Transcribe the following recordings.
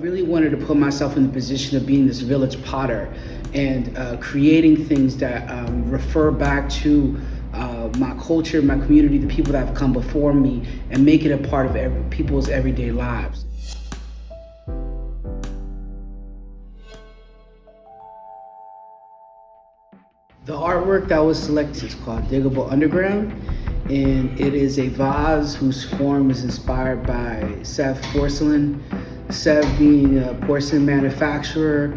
really wanted to put myself in the position of being this village potter and creating things that refer back to my culture, my community, the people that have come before me, and make it a part of people's everyday lives. The artwork that was selected is called Digable Underground, and it is a vase whose form is inspired by Sèvres porcelain. Sèvres being a porcelain manufacturer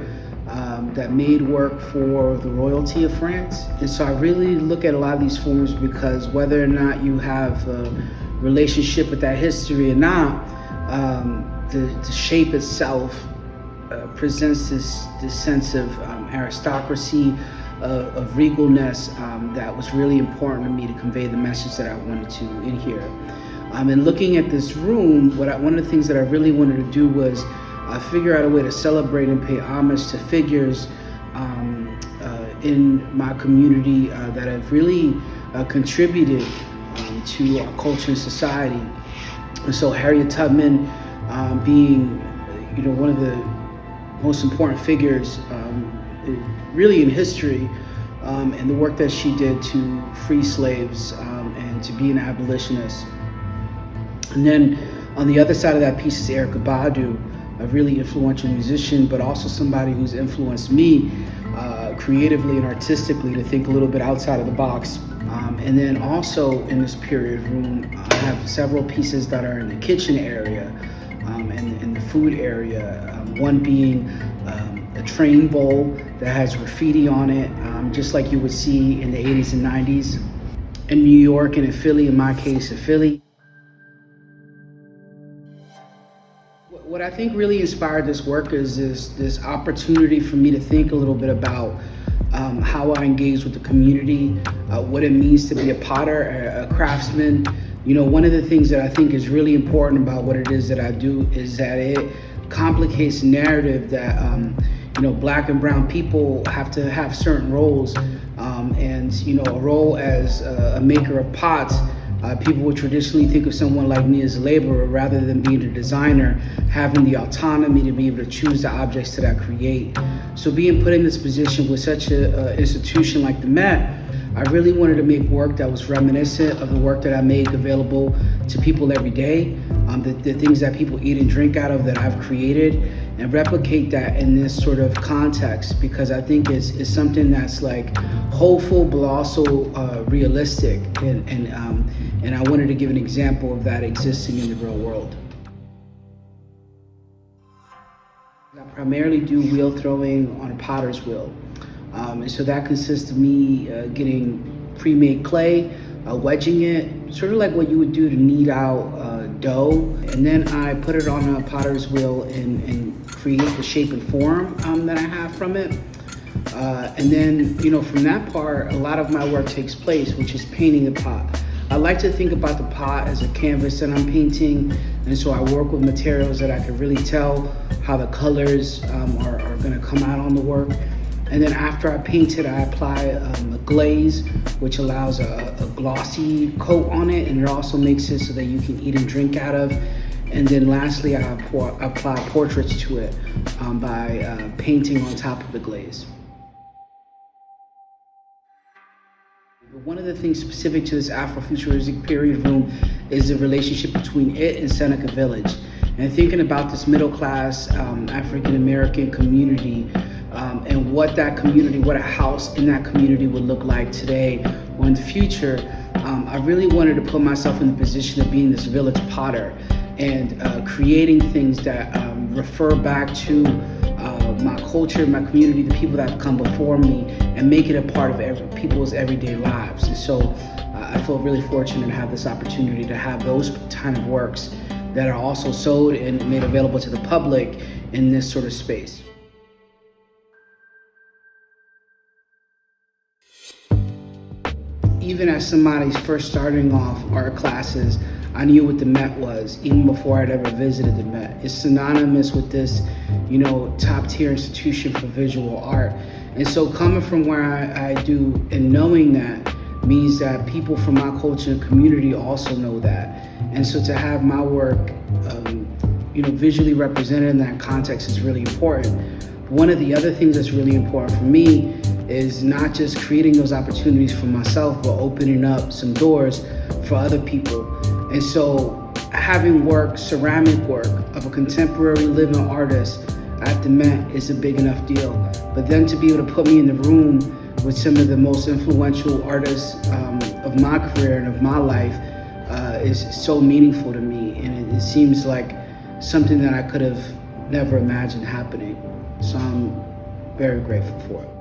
that made work for the royalty of France. And so I really look at a lot of these forms because whether or not you have a relationship with that history or not, the shape itself presents this sense of aristocracy, of regalness that was really important to me to convey the message that I wanted to in here. And looking at this room, one of the things that I really wanted to do was figure out a way to celebrate and pay homage to figures in my community that have really contributed to our culture and society. And so Harriet Tubman being, one of the most important figures really in history, and the work that she did to free slaves and to be an abolitionist. And then on the other side of that piece is Erykah Badu, a really influential musician, but also somebody who's influenced me creatively and artistically to think a little bit outside of the box. And then also in this period room, I have several pieces that are in the kitchen area and the food area. One being a train bowl that has graffiti on it, just like you would see in the 80s and 90s in New York and in Philly, in my case, in Philly. What I think really inspired this work is this opportunity for me to think a little bit about how I engage with the community, what it means to be a potter, a craftsman. One of the things that I think is really important about what it is that I do is that it complicates the narrative that Black and brown people have to have certain roles, and a role as a maker of pots. People would traditionally think of someone like me as a laborer rather than being a designer, having the autonomy to be able to choose the objects that I create. So being put in this position with such an institution like the Met, I really wanted to make work that was reminiscent of the work that I make available to people every day, the things that people eat and drink out of that I've created, and replicate that in this sort of context, because I think it's something that's like hopeful but also realistic, and I wanted to give an example of that existing in the real world. I primarily do wheel throwing on a potter's wheel. And so that consists of me getting pre-made clay, wedging it, sort of like what you would do to knead out dough. And then I put it on a potter's wheel and create the shape and form that I have from it. And then, from that part, a lot of my work takes place, which is painting the pot. I like to think about the pot as a canvas that I'm painting, and so I work with materials that I can really tell how the colors are gonna come out on the work. And then after I paint it, I apply a glaze, which allows a glossy coat on it, and it also makes it so that you can eat and drink out of. And then lastly, I apply portraits to it by painting on top of the glaze. One of the things specific to this Afrofuturistic Period Room is the relationship between it and Seneca Village. And thinking about this middle class African American community, and what that community, what a house in that community would look like today or in the future, I really wanted to put myself in the position of being this village potter and creating things that refer back to my culture, my community, the people that have come before me, and make it a part of people's everyday lives. And so I feel really fortunate to have this opportunity to have those kind of works that are also sold and made available to the public in this sort of space. Even as somebody's first starting off art classes, I knew what the Met was, even before I'd ever visited the Met. It's synonymous with this, top tier institution for visual art. And so coming from where I do and knowing that means that people from my culture and community also know that. And so to have my work, visually represented in that context is really important. One of the other things that's really important for me is not just creating those opportunities for myself, but opening up some doors for other people. And so having ceramic work of a contemporary living artist at the Met is a big enough deal. But then to be able to put me in the room with some of the most influential artists of my career and of my life is so meaningful to me. And it seems like something that I could have never imagined happening. So I'm very grateful for it.